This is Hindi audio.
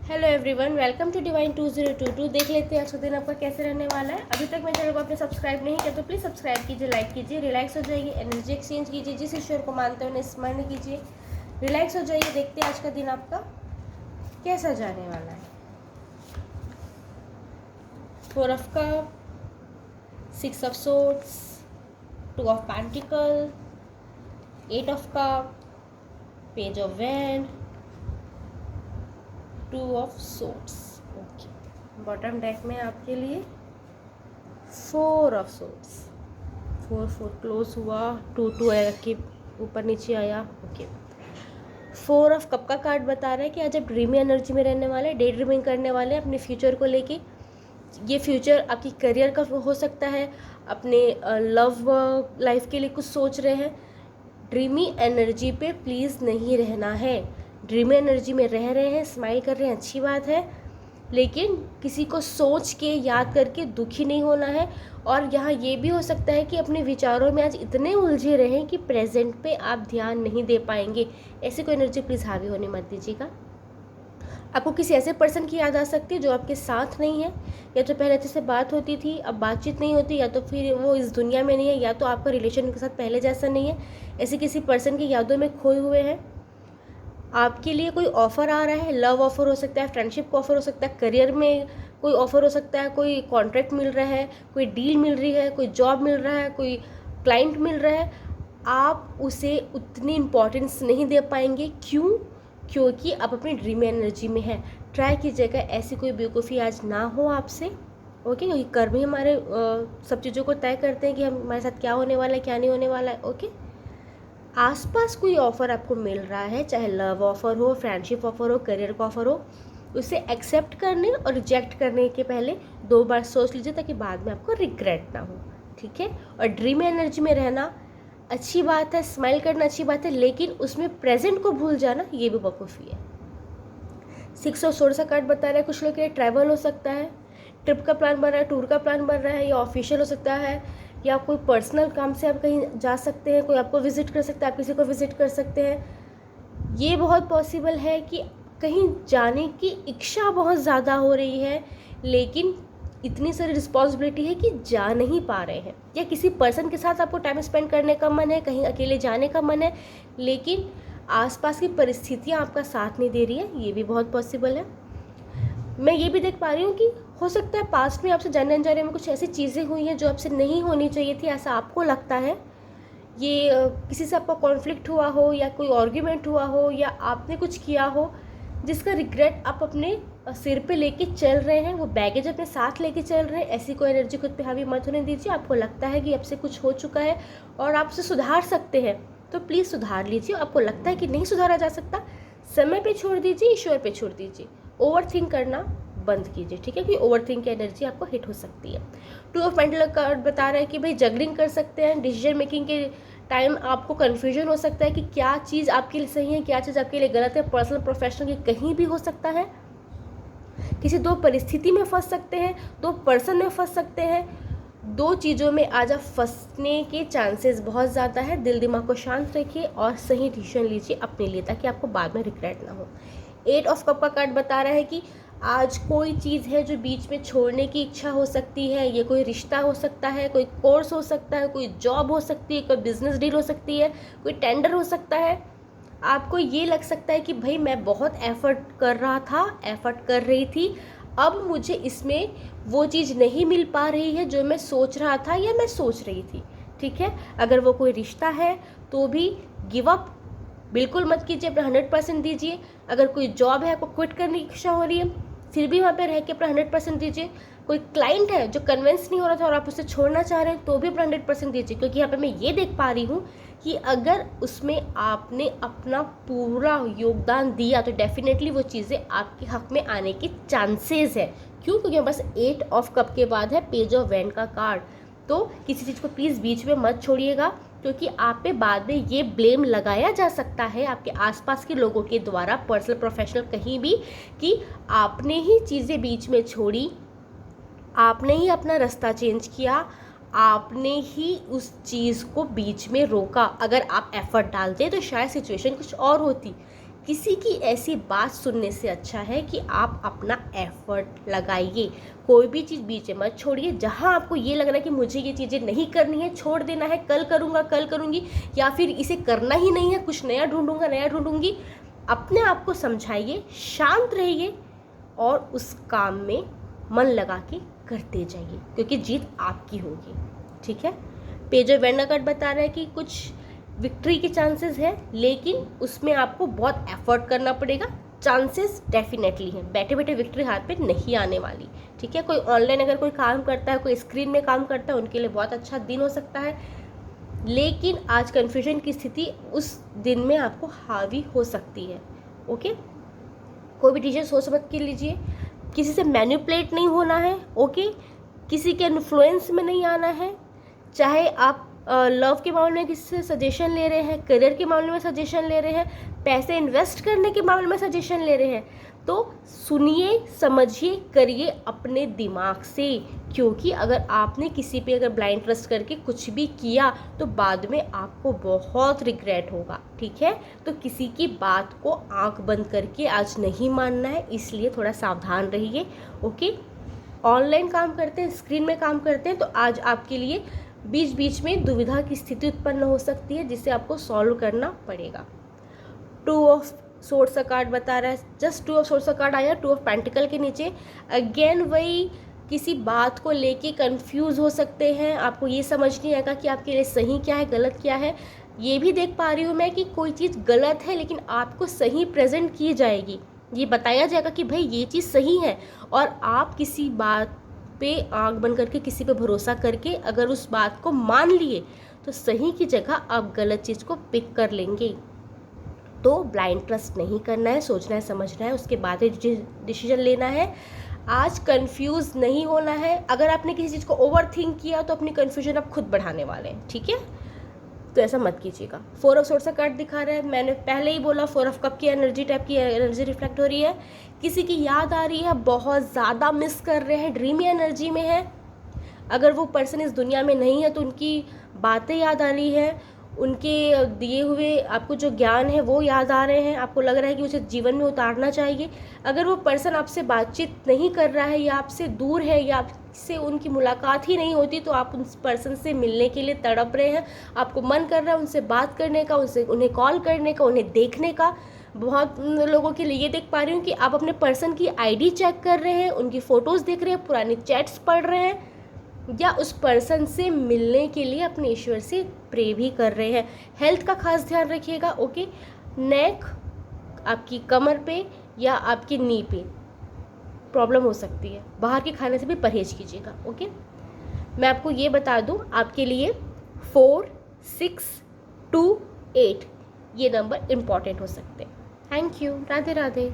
Hello everyone, welcome to Divine 2022। देख लेते हैं आज का दिन आपका कैसे रहने वाला है। अभी तक मेरे चैनल को आपने सब्सक्राइब नहीं किया तो प्लीज़ सब्सक्राइब कीजिए, लाइक कीजिए, रिलैक्स हो जाइए, एनर्जी एक्सचेंज कीजिए, जिस ईश्वर को मानते हैं उन्हें स्मरण कीजिए, रिलैक्स हो जाइए। देखते हैं आज का दिन आपका कैसा जाने वाला है। 4 of cup, 6 of swords, 2 of pentacle, 8 of cup, page of wand, 2 of swords. Okay, bottom deck में आपके लिए 4 ऑफ सोर्ड्स, 4 क्लोज हुआ, 2 के ऊपर नीचे आया। ओके, 4 ऑफ कप का कार्ड बता रहा है कि आज आप ड्रीमी एनर्जी में रहने वाले, डे ड्रीमिंग करने वाले अपने फ्यूचर को लेके। ये फ्यूचर आपकी करियर का हो सकता है, अपने लव लाइफ के लिए कुछ सोच रहे हैं। ड्रीमी एनर्जी पे प्लीज़ नहीं रहना है। ड्रीमी एनर्जी में रह रहे हैं, स्माइल कर रहे हैं, अच्छी बात है, लेकिन किसी को सोच के याद करके दुखी नहीं होना है। और यहाँ ये भी हो सकता है कि अपने विचारों में आज इतने उलझे रहें कि प्रेजेंट पे आप ध्यान नहीं दे पाएंगे। ऐसी कोई एनर्जी प्लीज़ हावी होने मत दीजिएगा। आपको किसी ऐसे पर्सन की याद आ सकती है जो आपके साथ नहीं है, या तो पहले अच्छे से बात होती थी अब बातचीत नहीं होती, या तो फिर वो इस दुनिया में नहीं है, या तो आपका रिलेशन के साथ पहले जैसा नहीं है। ऐसे किसी पर्सन की यादों में खोए हुए हैं। आपके लिए कोई ऑफ़र आ रहा है, लव ऑफ़र हो सकता है, फ्रेंडशिप का ऑफ़र हो सकता है, करियर में कोई ऑफ़र हो सकता है, कोई कॉन्ट्रैक्ट मिल रहा है, कोई डील मिल रही है, कोई जॉब मिल रहा है, कोई क्लाइंट मिल रहा है। आप उसे उतनी इम्पोर्टेंस नहीं दे पाएंगे। क्यों? क्योंकि आप अपनी ड्रीम एनर्जी में है। ट्राई कीजिएगा ऐसी कोई बेवकूफ़ी आज ना हो आपसे। ओके, क्योंकि कर्म ही हमारे सब चीज़ों को तय करते हैं कि हमारे साथ क्या होने वाला है, क्या नहीं होने वाला है। ओके, आसपास कोई ऑफ़र आपको मिल रहा है, चाहे लव ऑफ़र हो, फ्रेंडशिप ऑफ़र हो, करियर का ऑफ़र हो, उसे एक्सेप्ट करने और रिजेक्ट करने के पहले 2 बार सोच लीजिए, ताकि बाद में आपको रिग्रेट ना हो। ठीक है, और ड्रीम एनर्जी में रहना अच्छी बात है, स्माइल करना अच्छी बात है, लेकिन उसमें प्रेजेंट को भूल जाना ये भी बेवकूफ़ी है। 6 और 16 का कार्ड बता रहा है कुछ लोग के लिए ट्रैवल हो सकता है, ट्रिप का प्लान बन रहा है, टूर का प्लान बन रहा है, या ऑफिशियल हो सकता है, या कोई पर्सनल काम से आप कहीं जा सकते हैं, कोई आपको विजिट कर सकता है, आप किसी को विजिट कर सकते हैं। ये बहुत पॉसिबल है कि कहीं जाने की इच्छा बहुत ज़्यादा हो रही है, लेकिन इतनी सारी रिस्पॉन्सिबिलिटी है कि जा नहीं पा रहे हैं, या किसी पर्सन के साथ आपको टाइम स्पेंड करने का मन है, कहीं अकेले जाने का मन है, लेकिन आसपास की परिस्थितियाँ आपका साथ नहीं दे रही है। ये भी बहुत पॉसिबल है। मैं ये भी देख पा रही हूँ कि हो सकता है पास्ट में आपसे जाने अनजाने में कुछ ऐसी चीज़ें हुई हैं जो आपसे नहीं होनी चाहिए थी, ऐसा आपको लगता है। ये किसी से आपका कॉन्फ्लिक्ट हुआ हो, या कोई आर्ग्यूमेंट हुआ हो, या आपने कुछ किया हो जिसका रिग्रेट आप अपने सिर पे लेके चल रहे हैं, वो बैगेज अपने साथ लेके चल रहे हैं। ऐसी कोई एनर्जी खुद पे हावी मत होने दीजिए। आपको लगता है कि आपसे कुछ हो चुका है और आप उसे सुधार सकते हैं, तो प्लीज़ सुधार लीजिए। आपको लगता है कि नहीं सुधारा जा सकता, समय पे छोड़ दीजिए, ईश्वर पे छोड़ दीजिए। ओवर थिंक करना बंद कीजिए। ठीक है, कि ओवर थिंक की एनर्जी आपको हिट हो सकती है। 2 ऑफ पेंटिकल कार्ड बता रहा है कि भाई जगलिंग कर सकते हैं, डिसीजन मेकिंग के टाइम आपको कन्फ्यूजन हो सकता है कि क्या चीज़ आपके लिए सही है, क्या चीज़ आपके लिए गलत है। पर्सनल प्रोफेशनल की कहीं भी हो सकता है। किसी 2 परिस्थिति में फंस सकते हैं, 2 पर्सन में फंस सकते हैं। 2 चीज़ों में आज आप फंसने के चांसेस बहुत ज़्यादा है। दिल दिमाग को शांत रखिए और सही डिसीजन लीजिए अपने लिए, ताकि आपको बाद में रिग्रेट ना हो। 8 ऑफ कप का कार्ड बता रहा है कि आज कोई चीज़ है जो बीच में छोड़ने की इच्छा हो सकती है। ये कोई रिश्ता हो सकता है, कोई कोर्स हो सकता है, कोई जॉब हो सकती है, कोई बिजनेस डील हो सकती है, कोई टेंडर हो सकता है। आपको ये लग सकता है कि भाई मैं बहुत एफर्ट कर रहा था, एफर्ट कर रही थी, अब मुझे इसमें वो चीज़ नहीं मिल पा रही है जो मैं सोच रहा था या मैं सोच रही थी। ठीक है, अगर वो कोई रिश्ता है तो भी गिव अप बिल्कुल मत कीजिए, अपना 100% दीजिए। अगर कोई जॉब है, आपको क्विट करने की इच्छा हो रही है, फिर भी वहाँ पे रह के अपना 100% दीजिए। कोई क्लाइंट है जो कन्विंस नहीं हो रहा था और आप उसे छोड़ना चाह रहे हैं, तो भी अपना 100% दीजिए। क्योंकि यहाँ पे मैं ये देख पा रही हूँ कि अगर उसमें आपने अपना पूरा योगदान दिया तो डेफिनेटली वो चीज़ें आपके हक में आने के चांसेस है। क्यों? क्योंकि बस 8 ऑफ कप के बाद है पेज ऑफ वैंड का कार्ड। तो किसी चीज़ को प्लीज़ बीच में मत छोड़िएगा, क्योंकि आप पे बाद में ये ब्लेम लगाया जा सकता है आपके आसपास के लोगों के द्वारा, पर्सनल प्रोफेशनल कहीं भी, कि आपने ही चीज़ें बीच में छोड़ी, आपने ही अपना रास्ता चेंज किया, आपने ही उस चीज़ को बीच में रोका। अगर आप एफर्ट डालते तो शायद सिचुएशन कुछ और होती। किसी की ऐसी बात सुनने से अच्छा है कि आप अपना एफर्ट लगाइए। कोई भी चीज़ बीच में मत छोड़िए। जहाँ आपको ये लग रहा है कि मुझे ये चीज़ें नहीं करनी है, छोड़ देना है, कल करूँगा, कल करूँगी, या फिर इसे करना ही नहीं है, कुछ नया ढूंढूंगा, नया ढूंढूंगी, अपने आप को समझाइए, शांत रहिए और उस काम में मन लगा के करते जाइए, क्योंकि जीत आपकी होगी। ठीक है। पेज ऑफ वेंडा कार्ड बता रहा है कि कुछ विक्ट्री के चांसेस है, लेकिन उसमें आपको बहुत एफर्ट करना पड़ेगा। चांसेस डेफिनेटली हैं, बैठे बैठे विक्ट्री हाथ पे नहीं आने वाली। ठीक है। कोई ऑनलाइन अगर कोई काम करता है, कोई स्क्रीन में काम करता है, उनके लिए बहुत अच्छा दिन हो सकता है, लेकिन आज कन्फ्यूजन की स्थिति उस दिन में आपको हावी हो सकती है। ओके। कोई भी डिसीजन सोच समझ के लीजिए, किसी से मैनिपुलेट नहीं होना है। ओके। किसी के इन्फ्लुएंस में नहीं आना है। चाहे आप लव के मामले में किसी से सजेशन ले रहे हैं, करियर के मामले में सजेशन ले रहे हैं, पैसे इन्वेस्ट करने के मामले में सजेशन ले रहे हैं, तो सुनिए, समझिए, करिए अपने दिमाग से। क्योंकि अगर आपने किसी पे अगर ब्लाइंड ट्रस्ट करके कुछ भी किया तो बाद में आपको बहुत रिग्रेट होगा। ठीक है। तो किसी की बात को आंख बंद करके आज नहीं मानना है, इसलिए थोड़ा सावधान रहिए। ओके। ऑनलाइन काम करते हैं, स्क्रीन में काम करते हैं, तो आज आपके लिए बीच बीच में दुविधा की स्थिति उत्पन्न हो सकती है, जिसे आपको सॉल्व करना पड़ेगा। 2 ऑफ सोर्ड्स का कार्ड बता रहा है, जस्ट 2 ऑफ सोर्ड्स का कार्ड आया 2 ऑफ पेंटिकल के नीचे। अगेन वही, किसी बात को लेके कंफ्यूज हो सकते हैं, आपको ये समझ नहीं आएगा कि आपके लिए सही क्या है, गलत क्या है। ये भी देख पा रही हूँ मैं कि कोई चीज़ गलत है, लेकिन आपको सही प्रेजेंट की जाएगी, ये बताया जाएगा कि भाई ये चीज़ सही है, और आप किसी बात पे आंख बंद करके, किसी पे भरोसा करके अगर उस बात को मान लिए तो सही की जगह आप गलत चीज़ को पिक कर लेंगे। तो ब्लाइंड ट्रस्ट नहीं करना है, सोचना है, समझना है, उसके बाद ही डिसीजन लेना है। आज कंफ्यूज नहीं होना है। अगर आपने किसी चीज़ को ओवर थिंक किया तो अपनी कंफ्यूजन आप खुद बढ़ाने वाले हैं। ठीक है। तो ऐसा मत कीजिएगा। 4 ऑफ सोर्ड्स का कार्ड दिखा रहा है, मैंने पहले ही बोला 4 ऑफ कप की एनर्जी टाइप की एनर्जी रिफ्लेक्ट हो रही है। किसी की याद आ रही है, बहुत ज़्यादा मिस कर रहे हैं, ड्रीमी एनर्जी में है। अगर वो पर्सन इस दुनिया में नहीं है तो उनकी बातें याद आ रही है, उनके दिए हुए आपको जो ज्ञान है वो याद आ रहे हैं, आपको लग रहा है कि उसे जीवन में उतारना चाहिए। अगर वो पर्सन आपसे बातचीत नहीं कर रहा है, या आपसे दूर है, या आपसे उनकी मुलाकात ही नहीं होती, तो आप उस पर्सन से मिलने के लिए तड़प रहे हैं, आपको मन कर रहा है उनसे बात करने का, उन्हें कॉल करने का, उन्हें देखने का। बहुत लोगों के लिए ये देख पा रही हूँ कि आप अपने पर्सन की आईडी चेक कर रहे हैं, उनकी फ़ोटोज़ देख रहे हैं, पुरानी चैट्स पढ़ रहे हैं, या उस पर्सन से मिलने के लिए अपने ईश्वर से प्रे भी कर रहे हैं। हेल्थ का खास ध्यान रखिएगा। ओके। नेक, आपकी कमर पे या आपकी नी पे प्रॉब्लम हो सकती है, बाहर के खाने से भी परहेज कीजिएगा। ओके। मैं आपको ये बता दूं, आपके लिए 4, 6, 2, 8 ये नंबर इम्पॉर्टेंट हो सकते हैं। Thank you. राधे राधे।